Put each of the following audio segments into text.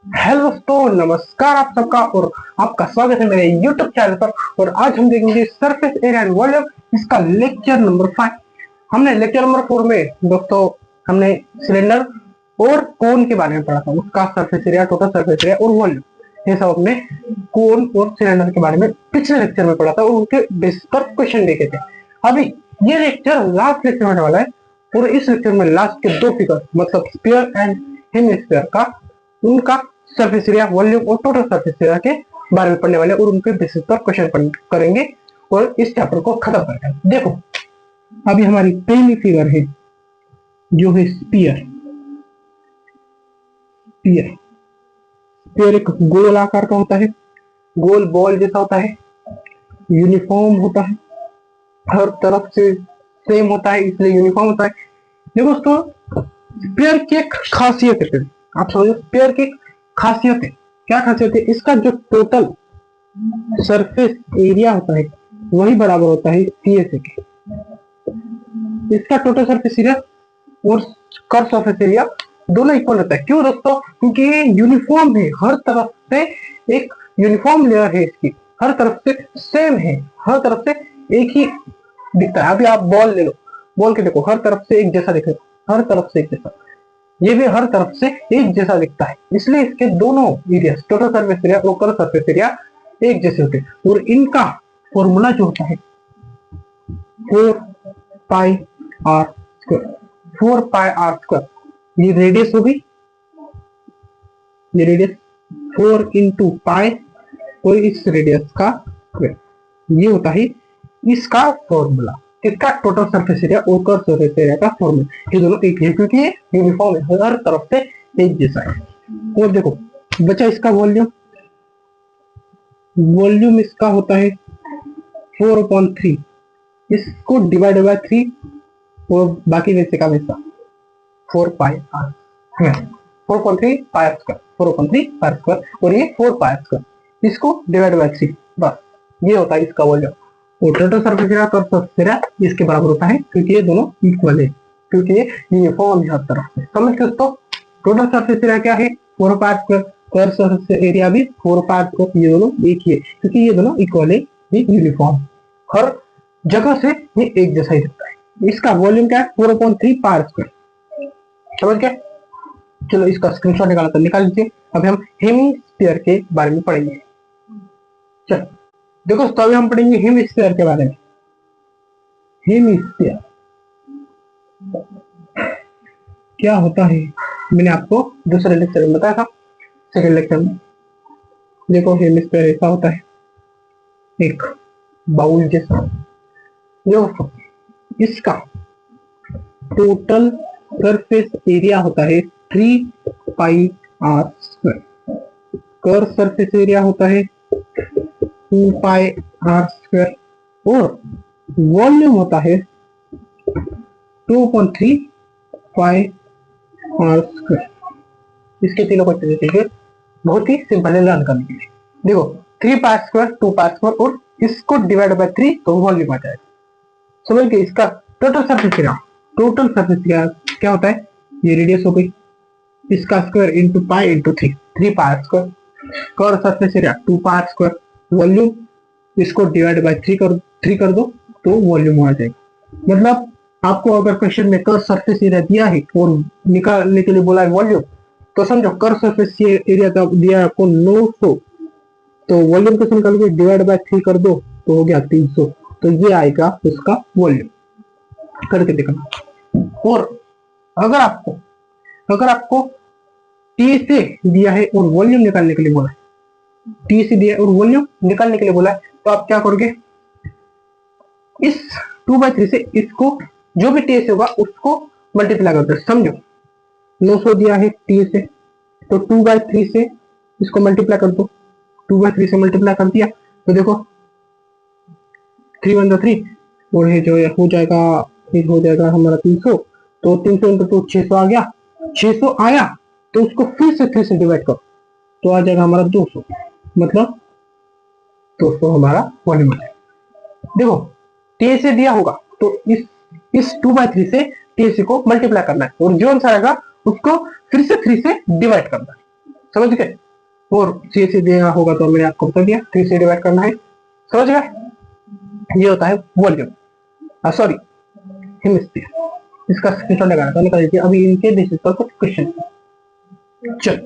Hello दोस्तों, नमस्कार आप सबका और आपका स्वागत है मेरे YouTube चैनल पर। और आज हम देखेंगे सरफेस एरिया एंड वॉल्यूम, इसका लेक्चर नंबर 5। हमने लेक्चर नंबर 4 में दोस्तों हमने सिलेंडर और कोन के बारे में पढ़ा था, उसका surface area, total surface area और वॉल्यूम, ये सब अपने कोन और सिलेंडर के बारे में पिछले लेक्चर में पढ़ा था और उनके बेसिस पर क्वेश्चन देखे थे। अभी ये लेक्चर लास्ट लेक्चर होने वाला है और इस लेक्चर में लास्ट के दो फिगर मतलब स्फीयर एंड हेमिस्फीयर का उनका सरफेस एरिया, वॉल्यूम और टोटल सरफेस एरिया के बारे में पढ़ने वाले और उनके बेसिस पर क्वेश्चन करेंगे और इस चैप्टर को खत्म करेंगे। देखो अभी हमारी पहली फिगर है जो है स्पीयर। स्पीयर स्पीयर एक गोल आकार का होता है, गोल बॉल जैसा होता है, यूनिफॉर्म होता है, हर तरफ से सेम होता है इसलिए यूनिफॉर्म होता है। देखो दोस्तों स्पीयर की एक खासियत है, आप समझो स्पीयर की खासियत है। क्या खासियत है? इसका जो टोटल सरफेस एरिया होता है वही बराबर होता है सीएसए के। इसका टोटल सरफेस एरिया और कर्व सरफेस एरिया दोनों इक्वल होता है। क्यों दोस्तों? क्योंकि ये यूनिफॉर्म है, हर तरफ से एक यूनिफॉर्म लेयर है, इसकी हर तरफ से सेम है, हर तरफ से एक ही दिखता है। अभी आप बॉल ले लो, बॉल के देखो हर तरफ से एक जैसा दिखेगा, हर तरफ से एक जैसा, ये भी हर तरफ से एक जैसा दिखता है, इसलिए इसके दोनों एरिया टोटल सरफेस एरिया और कर्व सरफेस एरिया एक जैसे होते हैं। और इनका फॉर्मूला जो होता है 4 pi r square. 4 pi r square, ये रेडियस होगी, ये रेडियस 4 इंटू पाई और इस रेडियस का स्क्वायर, ये होता है इसका फॉर्मूला। इसका टोटल सरफेस एरिया और कर्व सरफेस एरिया का फॉर्मूला, ये दोनों एक है क्योंकि ये यूनिफॉर्म है, हर तरफ से एक जैसा है। और देखो बचा इसका वॉल्यूम। वॉल्यूम इसका होता है 4/3, इसको डिवाइड बाय 3 और बाकी वैसे का वैसा 4 pi r square, 4/3 pi r square, 4/3 pi r square और ये 4 पाई आर स्क्वायर, इसको डिवाइड बाय 3, बस ये होता है इसका वॉल्यूम। और टोटल सरफेस एरिया और सरफेस एरिया इसके बराबर होता है क्योंकि ये दोनों इक्वल है, क्योंकि ये यूनिफॉर्म है हर तरफ से। समझ गए दोस्तों? टोटल सरफेस एरिया क्या है? 4 pi square, curve surface area भी 4 पाई स्क्वायर, ये दोनों एक ही है क्योंकि ये दोनों इक्वल है, ये यूनिफॉर्म, हर जगह से ये एक जैसा ही दिखता है। इसका वॉल्यूम क्या है? 4/3 पाई स्क्वायर। समझ गए? चलो इसका स्क्रीनशॉट निकाला था, निकाल लीजिए। अभी हम हेमिस्फीयर के बारे में पढ़ेंगे। चलो देखो तो अभी हम पढ़ेंगे हेमिस्फीयर के बारे में। हेमिस्फीयर क्या होता है मैंने आपको दूसरे लेक्चर में बताया था, सेकंड लेक्चर में। देखो हेमिस्फीयर ऐसा होता है, एक बाउल जैसा, जो इसका टोटल सरफेस एरिया होता है 3 pi r square, curve surface area होता है 2 पाई आर स्क्वायर और वॉल्यूम होता है 2/3 पाई आर स्क्वायर। इसके तीनों को देखिए, बहुत ही सिंपल है लर्न करने के लिए। देखो 3 पाई स्क्वायर, 2 पाई स्क्वायर और इसको डिवाइड बाय 3 तो वॉल्यूम आ जाएगा। समझ गए? इसका total surface area, total surface area क्या होता है? ये रेडियस हो गई, इसका square into pi into 3, 3 pi square, curve surface area 2 pi square, volume इसको डिवाइड बाय 3 कर दो तो वॉल्यूम आ जाएगा। मतलब आपको अगर क्वेश्चन में कर्व सरफेस एरिया दिया है और निकालने के लिए बोला है वॉल्यूम, तो समझो कर्व सरफेस एरिया का दिया है आपको 900, तो वॉल्यूम कैसे निकालोगे? डिवाइड बाय 3 कर दो तो हो गया 300, तो ये आएगा उसका वॉल्यूम। करके देखना। और अगर आपको टी से दिया है और वॉल्यूम निकालने के लिए बोला है, टी से दिया है और वॉल्यूम निकालने के लिए बोला है, तो आप क्या करोगे? इस 2/3 से इसको जो भी टी से होगा उसको मल्टीप्लाई कर दो। समझो 900 दिया है टी से, तो 2/3 से इसको मल्टीप्लाई कर दो, 2/3 से मल्टीप्लाई कर दिया तो देखो 3 1 3 और ये जो हो जाएगा, ये हो जाएगा हमारा 300, तो 300 इंटू 2 600 आ गया। 600 आया तो उसको फिर से 3 से डिवाइड करो तो आ जाएगा हमारा 200, मतलब 200 हमारा वॉल्यूम आ जाएगा। देखो टी से दिया होगा तो इस 2/3 से टी को मल्टीप्लाई करना है और जो आंसर आएगा उसको फिर से 3 से डिवाइड करना है। समझ गए। और सी से दिया होगा तो मैंने आपको बता दिया, 3 से डिवाइड करना है, समझ गए। ये होता है वॉल्यूम, सॉरी हेमिस्फीयर। इसका स्क्रीनशॉट लगाना तो निकाल लीजिए। अभी इनके बेसिस पर कुछ क्वेश्चन, चल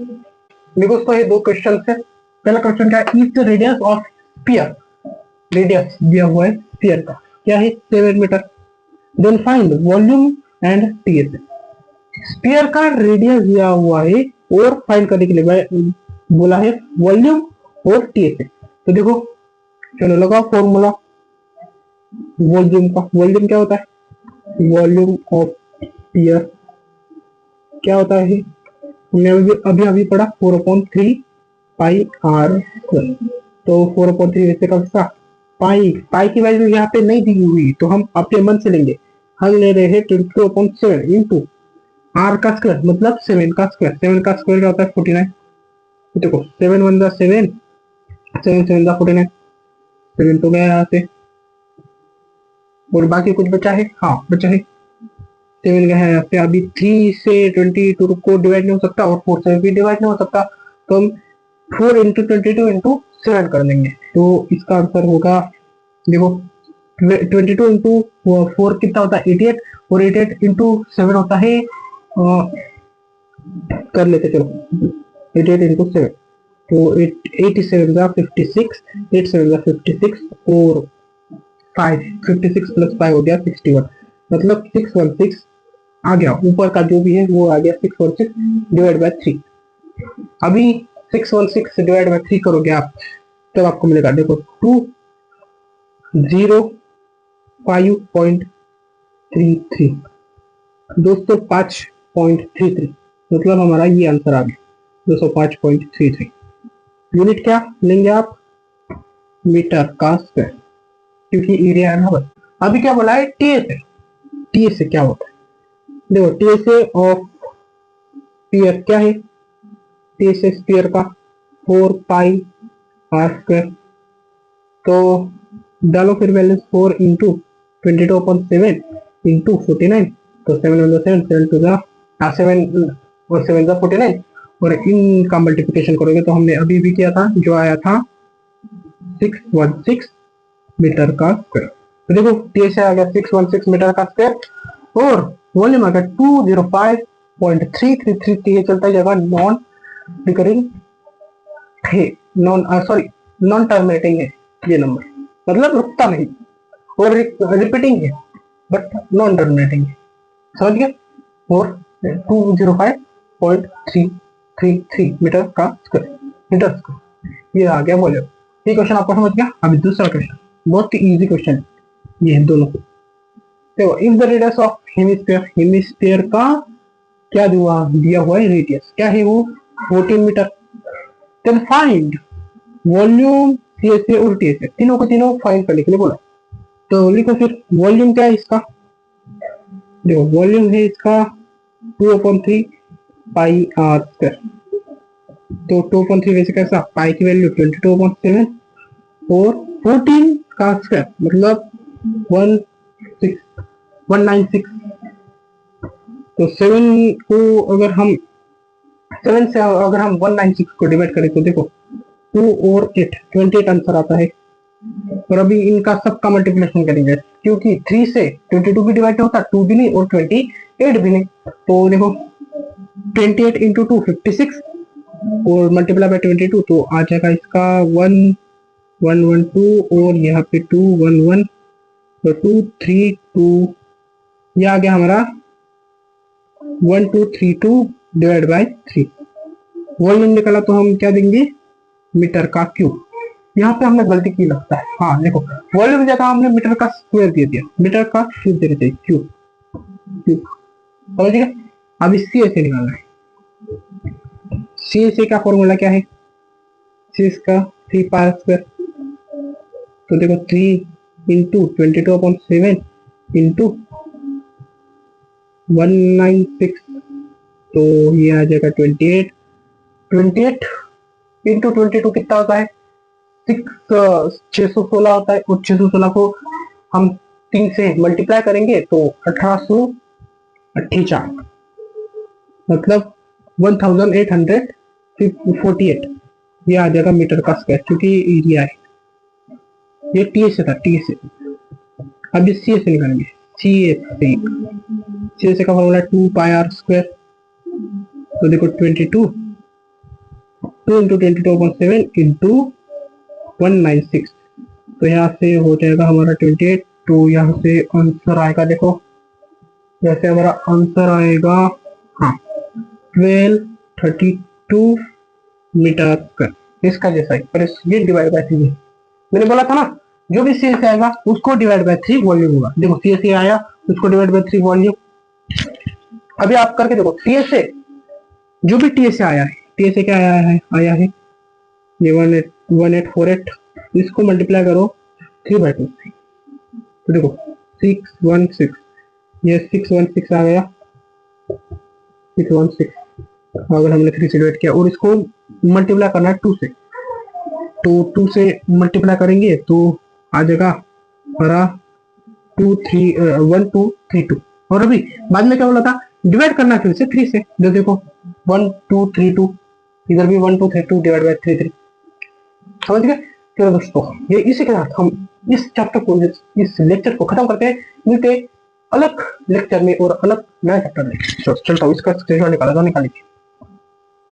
देखो दोस्तों ये 2 क्वेश्चन है। पहला क्वेश्चन क्या है, is the radius of sphere, radius दिया हुआ है स्फीयर का क्या है 7 मीटर। Then find volume and TS. Sphere का रेडियस दिया हुआ है और फाइंड करने के लिए बोला है वॉल्यूम और टीएस। तो देखो चलो लगाओ फॉर्मूला वॉल्यूम का। वॉल्यूम क्या होता है, वॉल्यूम ऑफ स्फीयर क्या होता है, हमने अभी अभी पढ़ा 4/3 पाई आर। तो 4/3 वैसे का वैसा पाई, पाई की वैल्यू यहाँ पे नहीं दी हुई तो हम अपने मन से लेंगे। हम ले रहे हैं 22/7 इंटू आर का स्क्वायर मतलब 7 का स्क्वायर। 7 का स्क्वायर क्या होता है 49। देखो 7 1 7, 7 7 49, 7 तो गया यहाँ से और बाकी कुछ बचा है, हाँ बचा है 7 गया है यहाँ पे। अभी 3 से 22 को डिवाइड नहीं हो सकता और 4 से भी डिवाइड नहीं हो सकता, तो हम 4 इंटू 22 इंटू 7 कर देंगे। तो इसका आंसर होगा देखो 22 इंटू 4 कितना होता है 88 और 88 इंटू 7 होता है कर लेते चलो 88 इंटू 7 तो 87 का 56, 87 का 56 और 5 56 प्लस 5 हो गया 61, मतलब 616 आ गया। ऊपर का जो भी है वो आ गया 616 डिवाइड बाय 3। अभी 616 डिवाइड बाय 3 करोगे आप तब आपको मिलेगा देखो 205.33 दोस्तों 5.33, मतलब हमारा ये आंसर आ गया 205.33। यूनिट क्या लेंगे आप, मीटर का स्क्वायर, क्योंकि एरिया है ना बस। अभी क्या बोला है टीएस है, टीएस से क्या होता है देखो, टीएस ऑफ स्फीयर क्या है, टीएस स्फीयर का 4 पाई आर स्क्वायर। तो डालो फिर वैल्यू 4 इंटू 22/7 इंटू 49, तो 7 1 7 7 टू द 7 और 7 का 49 और इनका मल्टीप्लिकेशन करोगे तो हमने अभी भी किया था जो आया था 616 मीटर का स्क्वायर। तो देखो टीएस आ गया 616 मीटर का स्क्वायर और वॉल्यूम आ गया 205.333। टीएस चलता है जगह नॉन रिकरिंग है, नॉन टर्मिनेटिंग है ये नंबर, मतलब रुकता नहीं और रिपीटिंग है बट नॉन टर्मिनेटिंग है, समझ गए। और 205.333 मीटर का स्क्वायर, ये आ गया वॉल्यूम। ये क्वेश्चन आपको समझ गया। अभी दूसरा क्वेश्चन बहुत ही इजी क्वेश्चन है ये दोनों। देखो if the radius of hemisphere, hemisphere का क्या दिया हुआ है रेडियस क्या है वो 14 मीटर। देन फाइंड वॉल्यूम सीएसए और टीएसए, तीनों को तीनों फाइंड करने के लिए बोला। तो लिखो फिर वॉल्यूम क्या है इसका, देखो वॉल्यूम है इसका 2/3 पाई आर स्क्वायर। तो 2/3 वैसे कैसा, पाई की वैल्यू 22/7 और 14 का स्क्वायर मतलब 196। तो 7 को अगर हम 7 से अगर हम 196 को डिवाइड करें तो देखो 2 और 8 28 आंसर आता है। और अभी इनका सबका मल्टीप्लिकेशन करेंगे क्योंकि 3 से 22 भी डिवाइड होता, 2 भी नहीं और 28 भी नहीं। तो देखो 28 इंटू 2 56 और मल्टीप्लाई बाय 22 तो आ जाएगा इसका 1 1 1 2 और यहाँ पे 2 1 1 तो 2 3 2, ये आ गया हमारा 1232 डिवाइड बाय 3। वॉल्यूम निकाला तो हम क्या देंगे मीटर का क्यूब। यहाँ पे हमने गलती की लगता है, हाँ देखो वॉल्यूम जगह हमने मीटर का स्क्वायर दे दिया, मीटर का क्यूब दे देते क्यूब क्यूब, समझ गए। अब सी से निकालना है, सी से का फॉर्मूला क्या है, सी का 3 पाई स्क्वायर। तो देखो 3 इंटू 22/7 इंटू 196 तो ये आ जाएगा 28 इंटू 22 कितना होता है 616 होता है और 616 को हम 3 से मल्टीप्लाई करेंगे तो 1848 मतलब 1848 48, ये आ जाएगा मीटर का स्क्वायर क्योंकि एरिया है। ये टी से था, टी से। अब इस सी से निकालेंगे, सी से का फॉर्मूला 2 पाई आर स्क्वायर। तो देखो 22, 2 इंटू 22/7 इंटू 196, तो यहाँ से हो जाएगा हमारा 28। तो यहाँ से आंसर आएगा, देखो यहाँ से हमारा आंसर आएगा, हाँ 1232 मीटर स्क्वायर, इसका जैसा ही, पर ये डिवाइड बाय 3 है। मैंने बोला था ना, जो भी सी से आएगा उसको डिवाइड बाय 3 वॉल्यूम होगा। देखो सी से आया, उसको डिवाइड बाय 3 वॉल्यूम। अभी आप करके देखो, सी से जो भी टी से आया है, टी से क्या आया है ये 1848, इसको मल्टीप्लाई करो 3/2 से। तो देखो 616, ये 616 आ गया, 616। अगर हमने 3 से डिवाइड किया और इसको मल्टीप्लाई करना है 2 से, तो 2 से मल्टीप्लाई करेंगे तो आ जाएगा हमारा 1232। और अभी बाद में क्या बोला था, डिवाइड करना फिर से 3 से। जो देखो 1232, इधर भी 1232 डिवाइड बाय 3 समझ गए। चलो दोस्तों, ये इसी के साथ हम इस चैप्टर को, इस लेक्चर को खत्म करते हैं। मिलते अलग लेक्चर में और अलग नया चैप्टर में। चलता हूँ, इसका स्क्रीनशॉट निकाला, निकालिए।